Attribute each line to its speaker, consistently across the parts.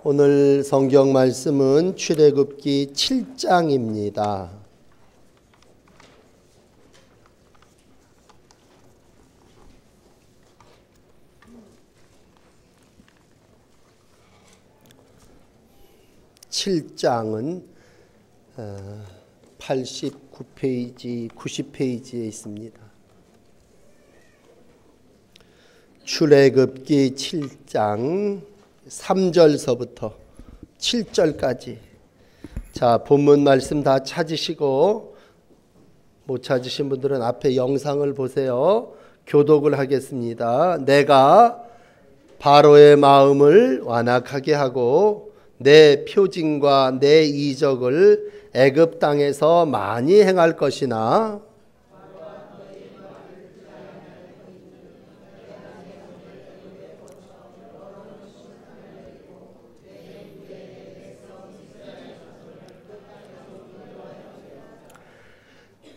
Speaker 1: 오늘 성경 말씀은 출애굽기 7장입니다. (7장은) 89페이지, 90페이지에 있습니다. 출애굽기 7장 3절서부터 7절까지. 자, 본문 말씀 다 찾으시고 못 찾으신 분들은 앞에 영상을 보세요. 교독을 하겠습니다. 내가 바로의 마음을 완악하게 하고 내 표징과 내 이적을 애굽 땅에서 많이 행할 것이나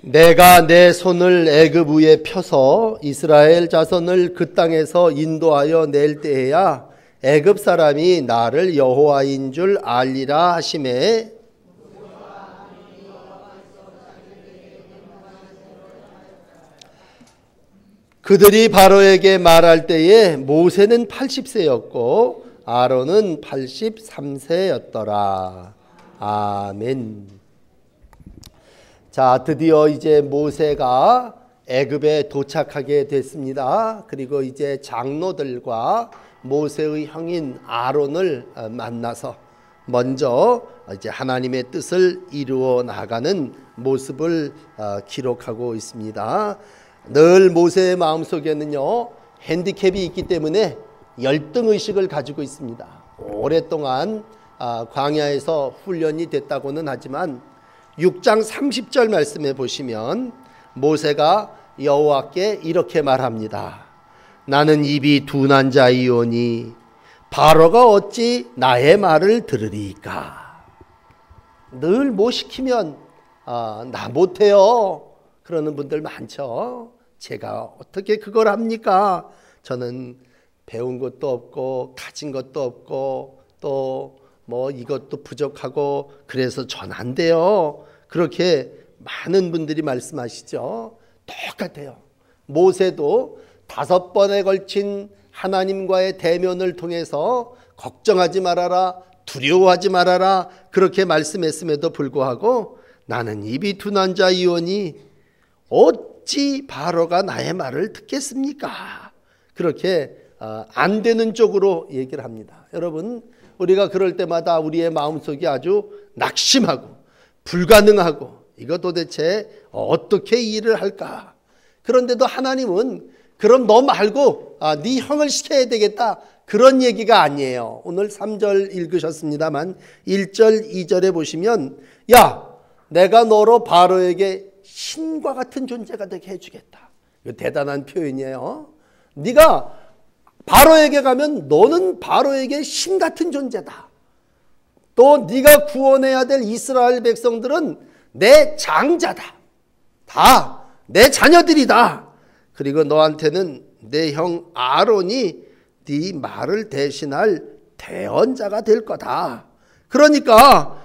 Speaker 1: 내가 내 손을 애굽 위에 펴서 이스라엘 자손을 그 땅에서 인도하여 낼 때에야 애굽 사람이 나를 여호와인 줄 알리라 하시매, 그들이 바로에게 말할 때에 모세는 80세였고 아론은 83세였더라. 아멘. 자, 드디어 이제 모세가 애굽에 도착하게 됐습니다. 그리고 이제 장로들과 모세의 형인 아론을 만나서 먼저 이제 하나님의 뜻을 이루어 나가는 모습을 기록하고 있습니다. 늘 모세의 마음속에는요, 핸디캡이 있기 때문에 열등의식을 가지고 있습니다. 오랫동안 광야에서 훈련이 됐다고는 하지만 6장 30절 말씀에 보시면 모세가 여호와께 이렇게 말합니다. 나는 입이 둔한 자이오니 바로가 어찌 나의 말을 들으리까. 늘 뭐 시키면 나 못해요 그러는 분들 많죠. 제가 어떻게 그걸 합니까? 저는 배운 것도 없고 가진 것도 없고 또 뭐 이것도 부족하고 그래서 전 안 돼요. 그렇게 많은 분들이 말씀하시죠. 똑같아요. 모세도 5번에 걸친 하나님과의 대면을 통해서 걱정하지 말아라, 두려워하지 말아라 그렇게 말씀했음에도 불구하고 나는 입이 둔한 자이오니 어찌 바로가 나의 말을 듣겠습니까? 그렇게 안 되는 쪽으로 얘기를 합니다. 여러분, 우리가 그럴 때마다 우리의 마음속이 아주 낙심하고 불가능하고 이거 도대체 어떻게 일을 할까? 그런데도 하나님은 그럼 너 말고 네 형을 시켜야 되겠다 그런 얘기가 아니에요. 오늘 3절 읽으셨습니다만 1절 2절에 보시면 야, 내가 너로 바로에게 신과 같은 존재가 되게 해주겠다. 이거 대단한 표현이에요. 네가 바로에게 가면 너는 바로에게 신 같은 존재다. 또 네가 구원해야 될 이스라엘 백성들은 내 장자다. 다 내 자녀들이다. 그리고 너한테는 내 형 아론이 네 말을 대신할 대언자가 될 거다. 그러니까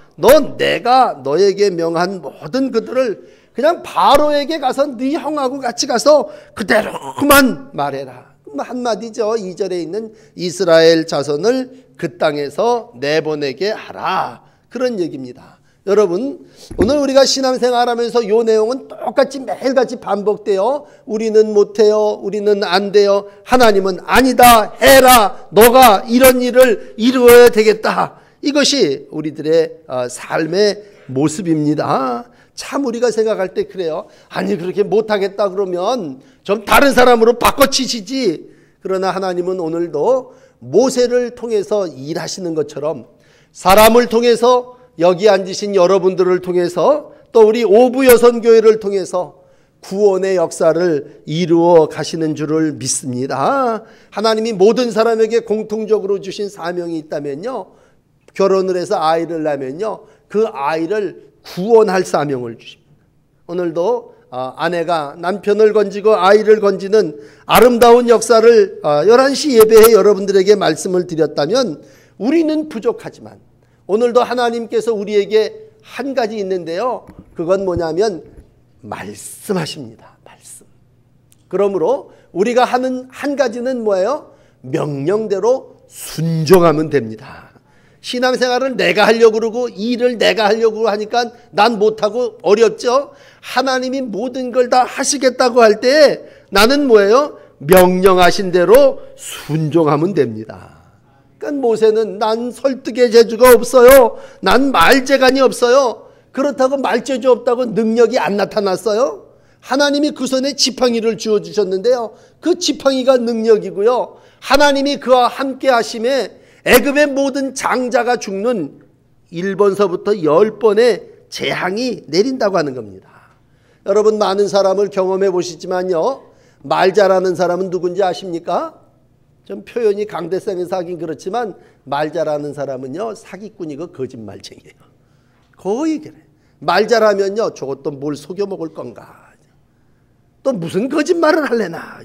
Speaker 1: 내가 너에게 명한 모든 그들을 그냥 바로에게 가서 네 형하고 같이 가서 그대로만 말해라. 한마디죠. 2절에 있는 이스라엘 자손을 그 땅에서 내보내게 하라. 그런 얘기입니다. 여러분, 오늘 우리가 신앙생활하면서 이 내용은 똑같이 매일같이 반복돼요. 우리는 못해요. 우리는 안 돼요. 하나님은 아니다. 해라. 너가 이런 일을 이루어야 되겠다. 이것이 우리들의 삶의 모습입니다. 참 우리가 생각할 때 그래요. 아니 그렇게 못하겠다 그러면 좀 다른 사람으로 바꿔치시지. 그러나 하나님은 오늘도 모세를 통해서 일하시는 것처럼 사람을 통해서 여기 앉으신 여러분들을 통해서 또 우리 오부여선교회를 통해서 구원의 역사를 이루어 가시는 줄을 믿습니다. 하나님이 모든 사람에게 공통적으로 주신 사명이 있다면요, 결혼을 해서 아이를 낳으면요 그 아이를 구원할 사명을 주십니다. 오늘도 아내가 남편을 건지고 아이를 건지는 아름다운 역사를 11시 예배에 여러분들에게 말씀을 드렸다면 우리는 부족하지만 오늘도 하나님께서 우리에게 한 가지 있는데요. 그건 뭐냐면 말씀하십니다. 말씀. 그러므로 우리가 하는 한 가지는 뭐예요? 명령대로 순종하면 됩니다. 신앙생활을 내가 하려고 그러고 일을 내가 하려고 하니까 난 못하고 어렵죠. 하나님이 모든 걸 다 하시겠다고 할 때 나는 뭐예요? 명령하신 대로 순종하면 됩니다. 그러니까 모세는 난 설득의 재주가 없어요. 난 말재간이 없어요. 그렇다고 말재주 없다고 능력이 안 나타났어요. 하나님이 그 손에 지팡이를 주어주셨는데요. 그 지팡이가 능력이고요. 하나님이 그와 함께 하심에 애굽의 모든 장자가 죽는 1번서부터 10번의 재앙이 내린다고 하는 겁니다. 여러분 많은 사람을 경험해 보시지만요. 말 잘하는 사람은 누군지 아십니까? 좀 표현이 강대상에서 하긴 그렇지만 말 잘하는 사람은요. 사기꾼이고 거짓말쟁이에요. 거의 그래. 말 잘하면요. 저것도 뭘 속여 먹을 건가. 또 무슨 거짓말을 할래나.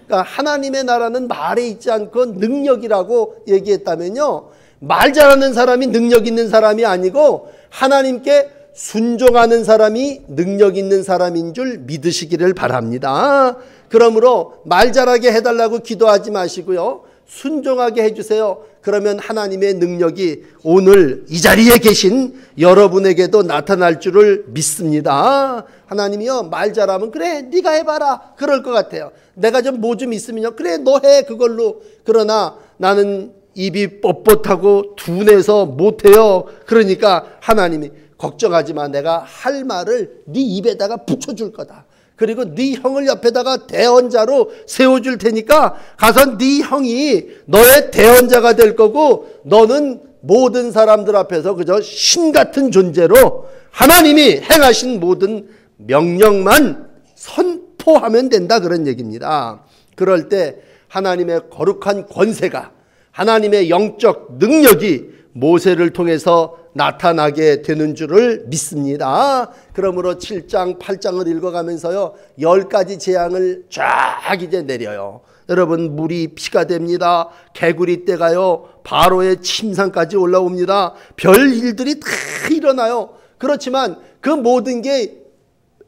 Speaker 1: 그러니까 하나님의 나라는 말에 있지 않고 능력이라고 얘기했다면요. 말 잘하는 사람이 능력 있는 사람이 아니고 하나님께 순종하는 사람이 능력 있는 사람인 줄 믿으시기를 바랍니다. 그러므로 말 잘하게 해달라고 기도하지 마시고요. 순종하게 해주세요. 그러면 하나님의 능력이 오늘 이 자리에 계신 여러분에게도 나타날 줄을 믿습니다. 하나님이요 말 잘하면 그래 네가 해봐라 그럴 것 같아요. 내가 좀 뭐 좀 있으면요 그래 너 해 그걸로. 그러나 나는 입이 뻣뻣하고 둔해서 못해요. 그러니까 하나님이 걱정하지 마. 내가 할 말을 네 입에다가 붙여줄 거다. 그리고 네 형을 옆에다가 대언자로 세워줄 테니까 가서 네 형이 너의 대언자가 될 거고 너는 모든 사람들 앞에서 그저 신 같은 존재로 하나님이 행하신 모든 명령만 선포하면 된다 그런 얘기입니다. 그럴 때 하나님의 거룩한 권세가 하나님의 영적 능력이 모세를 통해서 나타나게 되는 줄을 믿습니다. 그러므로 7장 8장을 읽어가면서요 10가지 재앙을 쫙 이제 내려요. 여러분 물이 피가 됩니다. 개구리 떼가요 바로의 침상까지 올라옵니다. 별 일들이 다 일어나요. 그렇지만 그 모든 게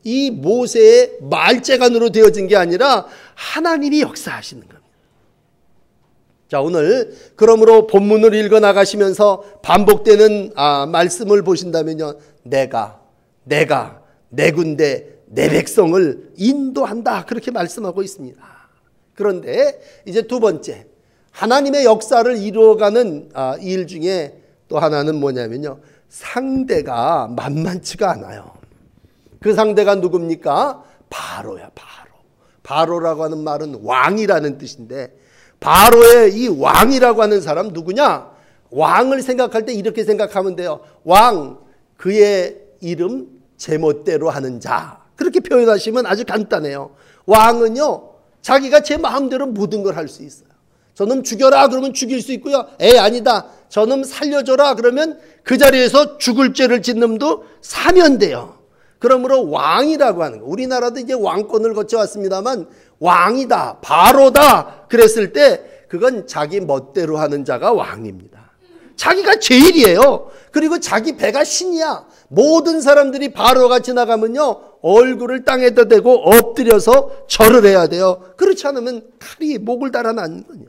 Speaker 1: 이 모세의 말재간으로 되어진 게 아니라 하나님이 역사하시는 겁니다. 자 오늘 그러므로 본문을 읽어 나가시면서 반복되는 말씀을 보신다면요. 내가 내 군대 내 백성을 인도한다 그렇게 말씀하고 있습니다. 그런데 이제 두 번째 하나님의 역사를 이루어가는 일 중에 또 하나는 뭐냐면요. 상대가 만만치가 않아요. 그 상대가 누굽니까? 바로야 바로. 바로라고 하는 말은 왕이라는 뜻인데 바로의 이 왕이라고 하는 사람 누구냐? 왕을 생각할 때 이렇게 생각하면 돼요. 왕, 그의 이름 제멋대로 하는 자. 그렇게 표현하시면 아주 간단해요. 왕은요, 자기가 제 마음대로 모든 걸 할 수 있어요. 저놈 죽여라 그러면 죽일 수 있고요. 아니다. 저놈 살려줘라 그러면 그 자리에서 죽을 죄를 짓는 놈도 사면 돼요. 그러므로 왕이라고 하는 거. 우리나라도 이제 왕권을 거쳐왔습니다만 왕이다, 바로다 그랬을 때 그건 자기 멋대로 하는 자가 왕입니다. 자기가 제일이에요. 그리고 자기 배가 신이야. 모든 사람들이 바로가 지나가면요 얼굴을 땅에다 대고 엎드려서 절을 해야 돼요. 그렇지 않으면 칼이 목을 달아나는 거예요.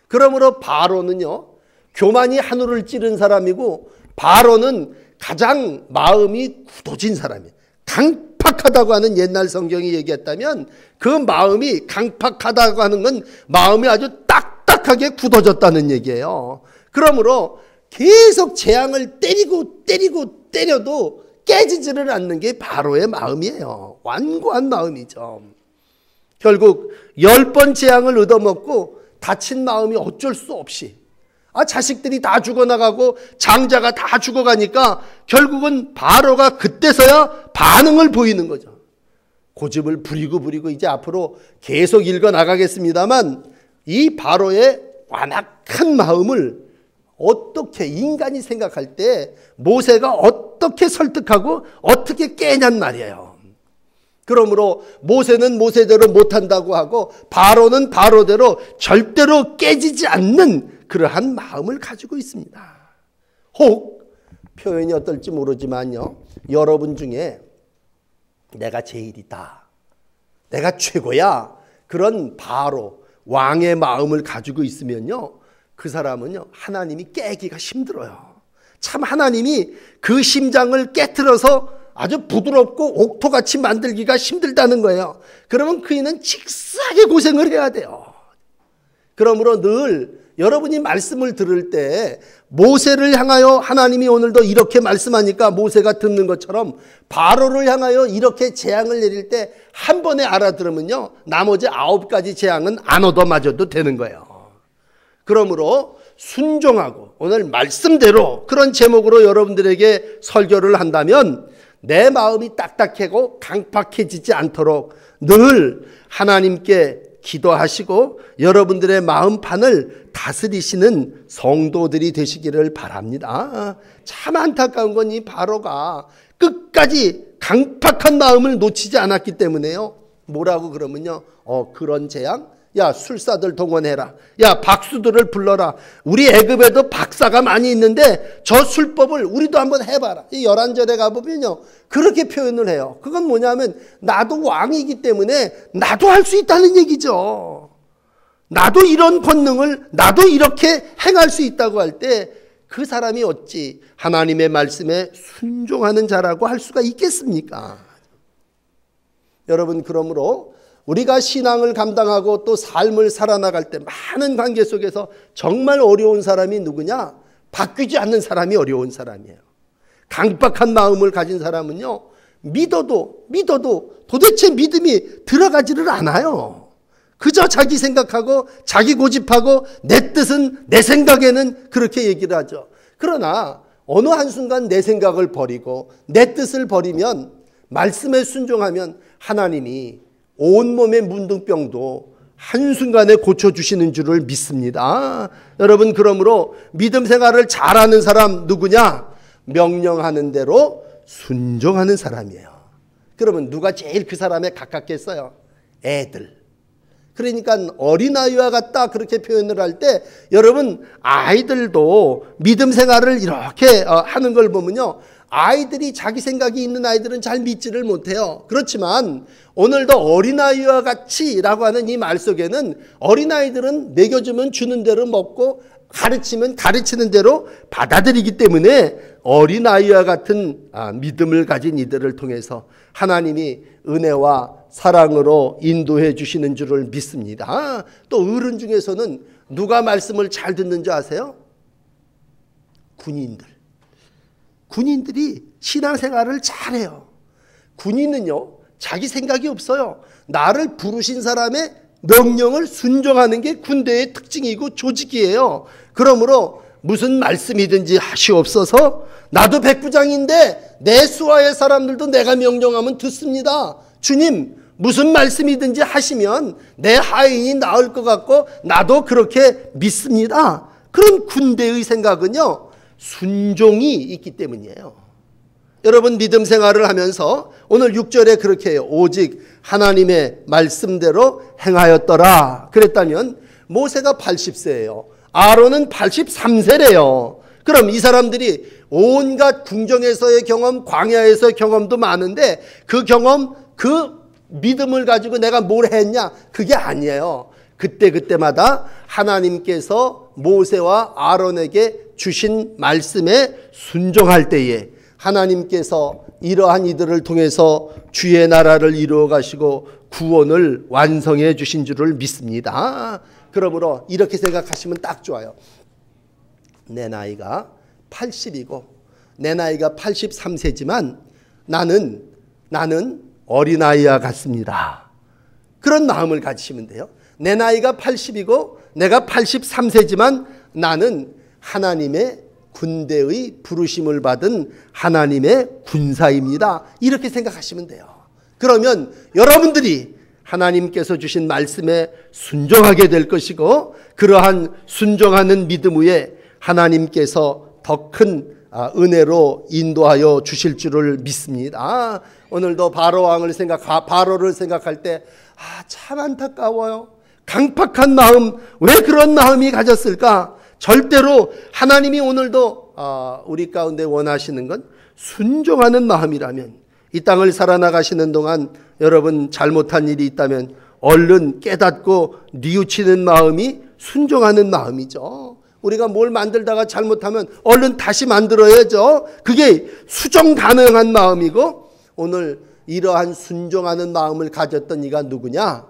Speaker 1: 그러므로 바로는요 교만이 하늘을 찌른 사람이고 바로는 가장 마음이 굳어진 사람이에요. 강팍하다고 하는 옛날 성경이 얘기했다면 그 마음이 강팍하다고 하는 건 마음이 아주 딱딱하게 굳어졌다는 얘기예요. 그러므로 계속 재앙을 때려도 깨지지를 않는 게 바로의 마음이에요. 완고한 마음이죠. 결국 10번 재앙을 얻어먹고 다친 마음이 어쩔 수 없이 자식들이 다 죽어나가고 장자가 다 죽어가니까 결국은 바로가 그때서야 반응을 보이는 거죠. 고집을 부리고 이제 앞으로 계속 읽어나가겠습니다만 이 바로의 완악한 마음을 어떻게 인간이 생각할 때 모세가 어떻게 설득하고 어떻게 깨냔 말이에요. 그러므로 모세는 모세대로 못한다고 하고 바로는 바로대로 절대로 깨지지 않는 그러한 마음을 가지고 있습니다. 혹 표현이 어떨지 모르지만요, 여러분 중에 내가 제일이다, 내가 최고야, 그런 바로 왕의 마음을 가지고 있으면요, 그 사람은요 하나님이 깨기가 힘들어요. 참 하나님이 그 심장을 깨트려서 아주 부드럽고 옥토같이 만들기가 힘들다는 거예요. 그러면 그이는 직사하게 고생을 해야 돼요. 그러므로 늘 여러분이 말씀을 들을 때 모세를 향하여 하나님이 오늘도 이렇게 말씀하니까 모세가 듣는 것처럼 바로를 향하여 이렇게 재앙을 내릴 때 한 번에 알아들으면요, 나머지 9가지 재앙은 안 얻어맞아도 되는 거예요. 그러므로 순종하고 오늘 말씀대로 그런 제목으로 여러분들에게 설교를 한다면 내 마음이 딱딱하고 강팍해지지 않도록 늘 하나님께 기도하시고 여러분들의 마음판을 다스리시는 성도들이 되시기를 바랍니다. 참 안타까운 건 이 바로가 끝까지 강팍한 마음을 놓치지 않았기 때문에요. 뭐라고 그러면요, 그런 재앙? 야, 술사들 동원해라. 야, 박수들을 불러라. 우리 애굽에도 박사가 많이 있는데 저 술법을 우리도 한번 해봐라. 이 11절에 가보면요, 그렇게 표현을 해요. 그건 뭐냐면 나도 왕이기 때문에 나도 할 수 있다는 얘기죠. 나도 이런 권능을, 나도 이렇게 행할 수 있다고 할 때 그 사람이 어찌 하나님의 말씀에 순종하는 자라고 할 수가 있겠습니까? 여러분, 그러므로 우리가 신앙을 감당하고 또 삶을 살아나갈 때 많은 관계 속에서 정말 어려운 사람이 누구냐? 바뀌지 않는 사람이 어려운 사람이에요. 강박한 마음을 가진 사람은요, 믿어도 도대체 믿음이 들어가지를 않아요. 그저 자기 생각하고 자기 고집하고 내 뜻은, 내 생각에는 그렇게 얘기를 하죠. 그러나 어느 한순간 내 생각을 버리고 내 뜻을 버리면, 말씀에 순종하면 하나님이 온몸의 문둥병도 한순간에 고쳐주시는 줄을 믿습니다. 여러분, 그러므로 믿음 생활을 잘하는 사람 누구냐? 명령하는 대로 순종하는 사람이에요. 그러면 누가 제일 그 사람에 가깝겠어요? 애들. 그러니까 어린아이와 같다 그렇게 표현을 할 때 여러분, 아이들도 믿음 생활을 이렇게 하는 걸 보면요, 아이들이 자기 생각이 있는 아이들은 잘 믿지를 못해요. 그렇지만 오늘도 어린아이와 같이 라고 하는 이 말 속에는 어린아이들은 먹여주면 주는 대로 먹고 가르치면 가르치는 대로 받아들이기 때문에 어린아이와 같은 믿음을 가진 이들을 통해서 하나님이 은혜와 사랑으로 인도해 주시는 줄을 믿습니다. 또 어른 중에서는 누가 말씀을 잘 듣는 줄 아세요? 군인들이 신앙생활을 잘해요. 군인은요, 자기 생각이 없어요. 나를 부르신 사람의 명령을 순종하는 게 군대의 특징이고 조직이에요. 그러므로 무슨 말씀이든지 하시옵소서. 나도 백부장인데 내 수하의 사람들도 내가 명령하면 듣습니다. 주님, 무슨 말씀이든지 하시면 내 하인이 나을 것 같고 나도 그렇게 믿습니다. 그런 군대의 생각은요, 순종이 있기 때문이에요. 여러분, 믿음 생활을 하면서 오늘 6절에 그렇게 해요. 오직 하나님의 말씀대로 행하였더라. 그랬다면 모세가 80세예요. 아론은 83세래요. 그럼 이 사람들이 온갖 궁정에서의 경험, 광야에서의 경험도 많은데 그 경험, 그 믿음을 가지고 내가 뭘 했냐? 그게 아니에요. 그때마다 하나님께서 모세와 아론에게 주신 말씀에 순종할 때에 하나님께서 이러한 이들을 통해서 주의 나라를 이루어 가시고 구원을 완성해 주신 줄을 믿습니다. 그러므로 이렇게 생각하시면 딱 좋아요. 내 나이가 80이고 내 나이가 83세지만 나는 어린아이와 같습니다. 그런 마음을 가지시면 돼요. 내 나이가 80이고 내가 83세지만 나는 하나님의 군대의 부르심을 받은 하나님의 군사입니다. 이렇게 생각하시면 돼요. 그러면 여러분들이 하나님께서 주신 말씀에 순종하게 될 것이고 그러한 순종하는 믿음 위에 하나님께서 더 큰 은혜로 인도하여 주실 줄을 믿습니다. 오늘도 바로를 생각할 때 참 안타까워요. 강팍한 마음, 왜 그런 마음이 가졌을까? 절대로 하나님이 오늘도 우리 가운데 원하시는 건 순종하는 마음이라면, 이 땅을 살아나가시는 동안 여러분 잘못한 일이 있다면 얼른 깨닫고 뉘우치는 마음이 순종하는 마음이죠. 우리가 뭘 만들다가 잘못하면 얼른 다시 만들어야죠. 그게 수정 가능한 마음이고, 오늘 이러한 순종하는 마음을 가졌던 이가 누구냐?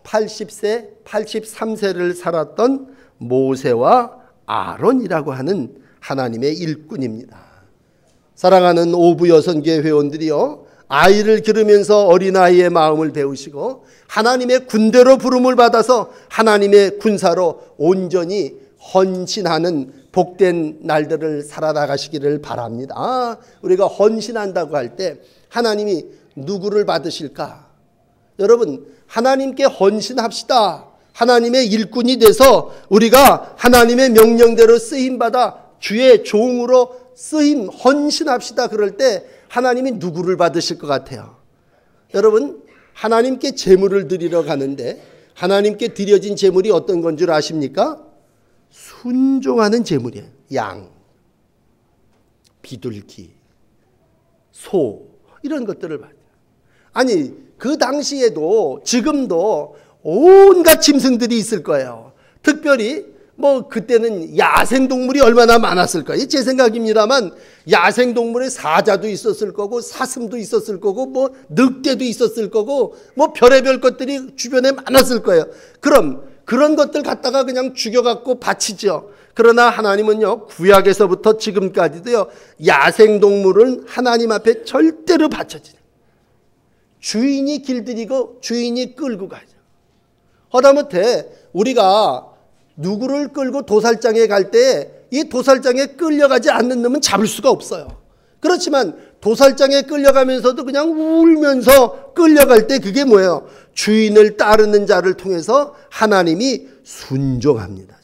Speaker 1: 80세, 83세를 살았던 모세와 아론이라고 하는 하나님의 일꾼입니다. 사랑하는 오부 여선교회 회원들이요, 아이를 기르면서 어린아이의 마음을 배우시고 하나님의 군대로 부름을 받아서 하나님의 군사로 온전히 헌신하는 복된 날들을 살아나가시기를 바랍니다. 우리가 헌신한다고 할 때 하나님이 누구를 받으실까? 여러분, 하나님께 헌신합시다. 하나님의 일꾼이 돼서 우리가 하나님의 명령대로 쓰임받아 주의 종으로 쓰임 헌신합시다. 그럴 때 하나님이 누구를 받으실 것 같아요? 여러분, 하나님께 제물을 드리러 가는데 하나님께 드려진 제물이 어떤 건 줄 아십니까? 순종하는 제물이에요. 양, 비둘기, 소, 이런 것들을 받아요. 아니, 그 당시에도 지금도 온갖 짐승들이 있을 거예요. 특별히 그때는 야생동물이 얼마나 많았을 거예요. 제 생각입니다만 야생동물의 사자도 있었을 거고 사슴도 있었을 거고 늑대도 있었을 거고 별의별 것들이 주변에 많았을 거예요. 그럼 그런 것들 갖다가 그냥 죽여갖고 바치죠. 그러나 하나님은요, 구약에서부터 지금까지도요, 야생동물은 하나님 앞에 절대로 바쳐지는, 주인이 길들이고 주인이 끌고 가죠. 하다못해 우리가 누구를 끌고 도살장에 갈 때 이 도살장에 끌려가지 않는 놈은 잡을 수가 없어요. 그렇지만 도살장에 끌려가면서도 그냥 울면서 끌려갈 때 그게 뭐예요? 주인을 따르는 자를 통해서 하나님이 순종합니다.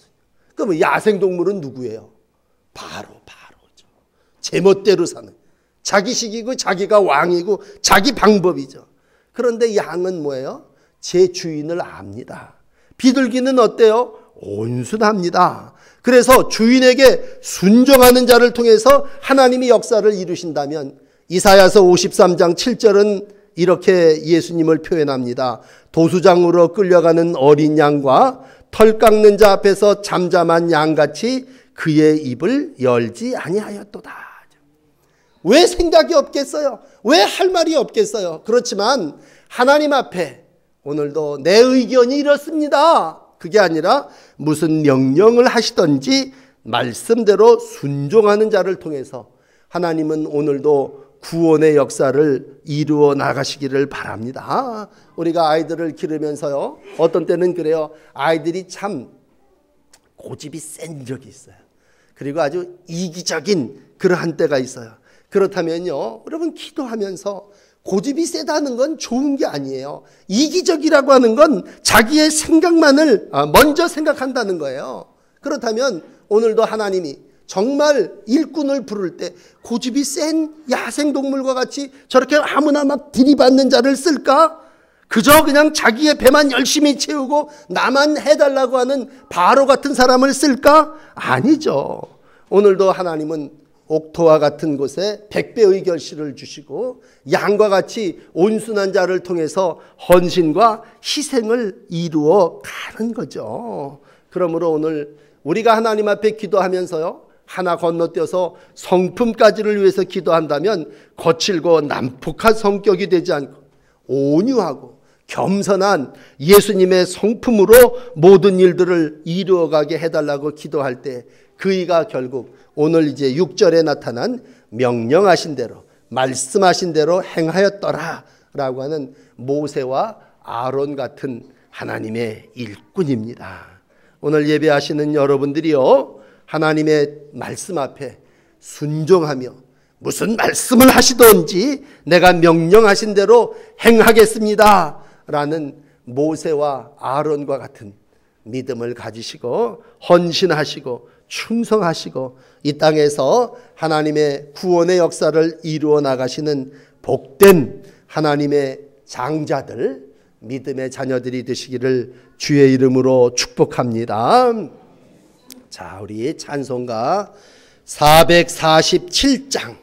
Speaker 1: 그럼 야생동물은 누구예요? 바로죠. 제멋대로 사는, 자기식이고 자기가 왕이고 자기 방법이죠. 그런데 양은 뭐예요? 제 주인을 압니다. 비둘기는 어때요? 온순합니다. 그래서 주인에게 순종하는 자를 통해서 하나님이 역사를 이루신다면, 이사야서 53장 7절은 이렇게 예수님을 표현합니다. 도수장으로 끌려가는 어린 양과 털 깎는 자 앞에서 잠잠한 양같이 그의 입을 열지 아니하였도다. 왜 생각이 없겠어요? 왜 할 말이 없겠어요? 그렇지만 하나님 앞에 오늘도 내 의견이 이렇습니다. 그게 아니라 무슨 명령을 하시든지 말씀대로 순종하는 자를 통해서 하나님은 오늘도 구원의 역사를 이루어 나가시기를 바랍니다. 우리가 아이들을 기르면서요, 어떤 때는 그래요. 아이들이 참 고집이 센 적이 있어요. 그리고 아주 이기적인 그러한 때가 있어요. 그렇다면요, 여러분 기도하면서 고집이 세다는 건 좋은 게 아니에요. 이기적이라고 하는 건 자기의 생각만을 먼저 생각한다는 거예요. 그렇다면 오늘도 하나님이 정말 일꾼을 부를 때 고집이 센 야생동물과 같이 저렇게 아무나 막 들이받는 자를 쓸까? 그저 그냥 자기의 배만 열심히 채우고 나만 해달라고 하는 바로 같은 사람을 쓸까? 아니죠. 오늘도 하나님은 옥토와 같은 곳에 100배의 결실을 주시고 양과 같이 온순한 자를 통해서 헌신과 희생을 이루어 가는 거죠. 그러므로 오늘 우리가 하나님 앞에 기도하면서요, 하나 건너뛰어서 성품까지를 위해서 기도한다면 거칠고 난폭한 성격이 되지 않고 온유하고 겸손한 예수님의 성품으로 모든 일들을 이루어가게 해달라고 기도할 때 그이가 결국 오늘 이제 6절에 나타난 명령하신 대로 말씀하신 대로 행하였더라 라고 하는 모세와 아론 같은 하나님의 일꾼입니다. 오늘 예배하시는 여러분들이요, 하나님의 말씀 앞에 순종하며 무슨 말씀을 하시든지 내가 명령하신 대로 행하겠습니다 라는 모세와 아론과 같은 믿음을 가지시고 헌신하시고 충성하시고 이 땅에서 하나님의 구원의 역사를 이루어 나가시는 복된 하나님의 장자들, 믿음의 자녀들이 되시기를 주의 이름으로 축복합니다. 자, 우리 찬송가 447장